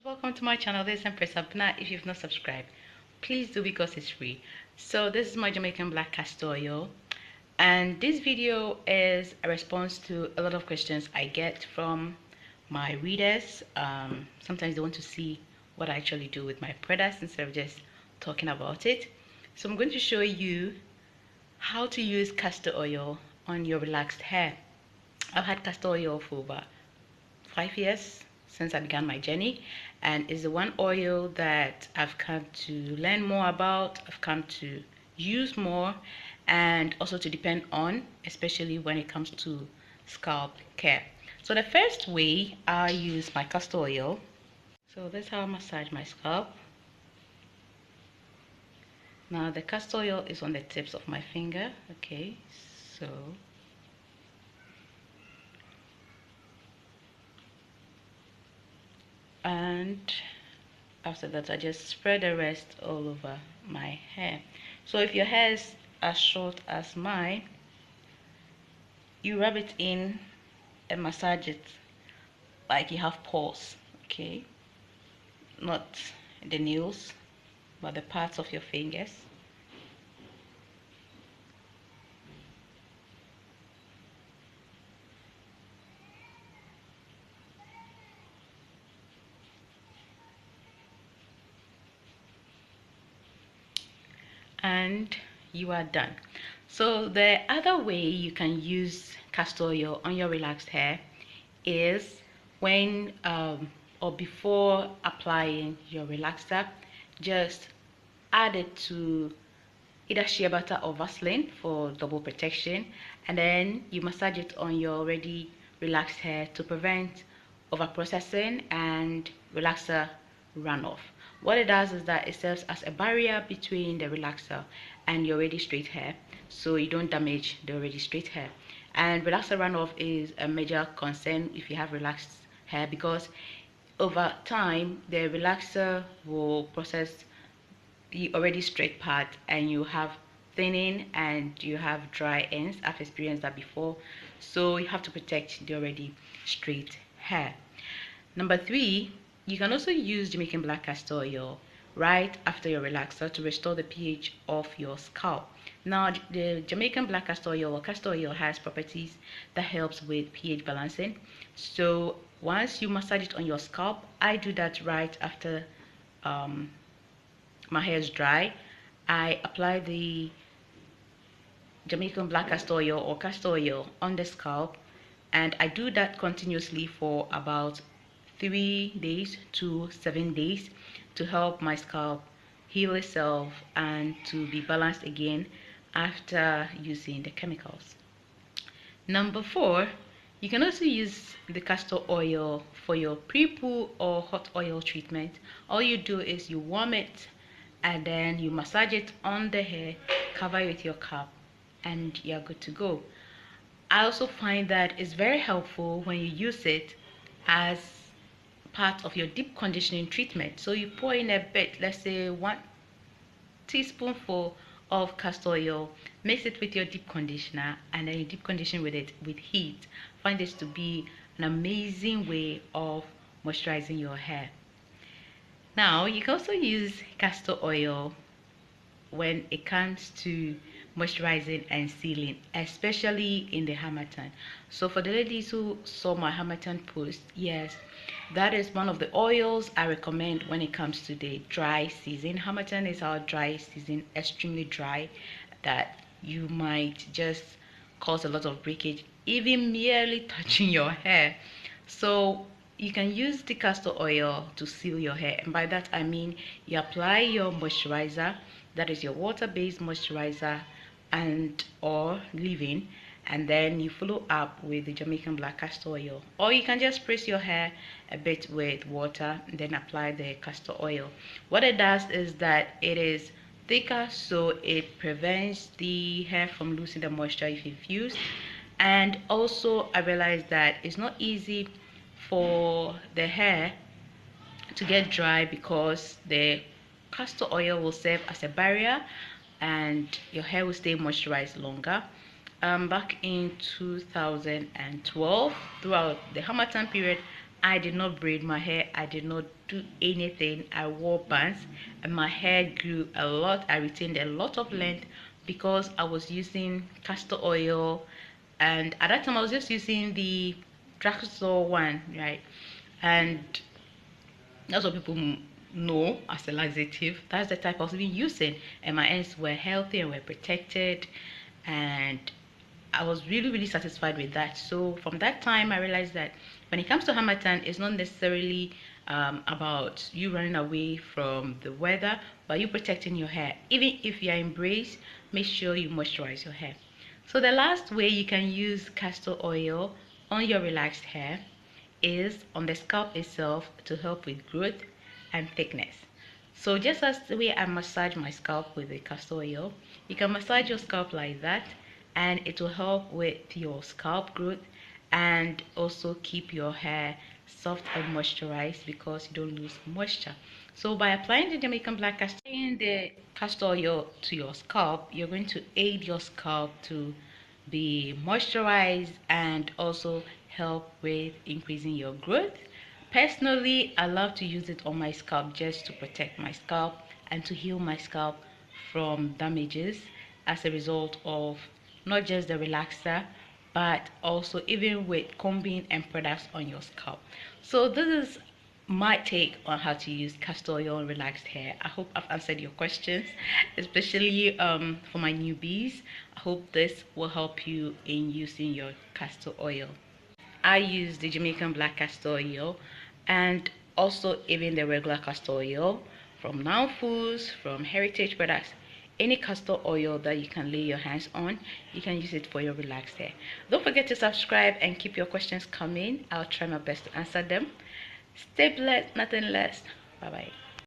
Welcome to my channel. This is Empress Abna. If you've not subscribed, please do because it's free. So this is my Jamaican Black Castor Oil, and this video is a response to a lot of questions I get from my readers. Sometimes they want to see what I actually do with my products instead of just talking about it. So I'm going to show you how to use castor oil on your relaxed hair. I've had castor oil for over 5 years since I began my journey, and it's the one oil that I've come to learn more about, I've come to use more, and also to depend on, especially when it comes to scalp care. So the first way I use my castor oil, so that's how I massage my scalp. Now the castor oil is on the tips of my finger. Okay, so and after that I just spread the rest all over my hair. So if your hair is as short as mine, you rub it in and massage it like you have paws. Okay, not the nails but the parts of your fingers. And you are done. So the other way you can use castor oil on your relaxed hair is when or before applying your relaxer, just add it to either shea butter or Vaseline for double protection, and then you massage it on your already relaxed hair to prevent overprocessing and relaxer runoff. What it does is that it serves as a barrier between the relaxer and your already straight hair, so you don't damage the already straight hair. And relaxer runoff is a major concern if you have relaxed hair, because over time the relaxer will process the already straight part and you have thinning and you have dry ends. I've experienced that before, so you have to protect the already straight hair. Number 3, you can also use Jamaican Black Castor Oil right after your relaxer to restore the pH of your scalp. Now the Jamaican Black Castor Oil or castor oil has properties that helps with pH balancing. So once you massage it on your scalp, I do that right after my hair is dry. I apply the Jamaican Black Castor Oil or castor oil on the scalp, and I do that continuously for about 3 days to 7 days to help my scalp heal itself and to be balanced again after using the chemicals. Number 4, you can also use the castor oil for your pre-poo or hot oil treatment. All you do is you warm it and then you massage it on the hair, cover it with your cap, and you're good to go. I also find that it's very helpful when you use it as part of your deep conditioning treatment. So you pour in a bit, let's say 1 teaspoonful of castor oil, mix it with your deep conditioner, and then you deep condition with it with heat. Find this to be an amazing way of moisturizing your hair. Now you can also use castor oil when it comes to moisturizing and sealing, especially in the harmattan. So for the ladies who saw my harmattan post, yes, that is one of the oils I recommend when it comes to the dry season. Harmattan is our dry season, extremely dry, that you might just cause a lot of breakage even merely touching your hair. So you can use the castor oil to seal your hair, and by that I mean you apply your moisturizer, that is your water-based moisturizer and or leave-in, and then you follow up with the Jamaican Black Castor Oil, or you can just press your hair a bit with water and then apply the castor oil. What it does is that it is thicker, so it prevents the hair from losing the moisture if you've used. And also I realized that it's not easy for the hair to get dry because the castor oil will serve as a barrier and your hair will stay moisturized longer. Back in 2012, throughout the harmattan period, I did not braid my hair. I did not do anything. I wore bands and my hair grew a lot. I retained a lot of length because I was using castor oil, and at that time I was just using the drugstore one, right? And that's what people know as a laxative. That's the type I was even using, and my ends were healthy and were protected, and I was really satisfied with that. So from that time, I realized that when it comes to Hamatan, it's not necessarily about you running away from the weather, but you protecting your hair. Even if you're in braids, make sure you moisturize your hair. So the last way you can use castor oil on your relaxed hair is on the scalp itself to help with growth and thickness. So just as the way I massage my scalp with the castor oil, you can massage your scalp like that, and it will help with your scalp growth and also keep your hair soft and moisturized because you don't lose moisture. So by applying the Jamaican Black Castor Oil to your scalp, you're going to aid your scalp to be moisturized and also help with increasing your growth. Personally, I love to use it on my scalp just to protect my scalp and to heal my scalp from damages as a result of not just the relaxer but also even with combing and products on your scalp. So this is my take on how to use castor oil on relaxed hair. I hope I've answered your questions, especially for my newbies. I hope this will help you in using your castor oil. I use the Jamaican Black Castor Oil and also even the regular castor oil from Now Foods, from Heritage Products. Any castor oil that you can lay your hands on, you can use it for your relaxed hair. Don't forget to subscribe and keep your questions coming. I'll try my best to answer them. Stay blessed, nothing less. Bye bye.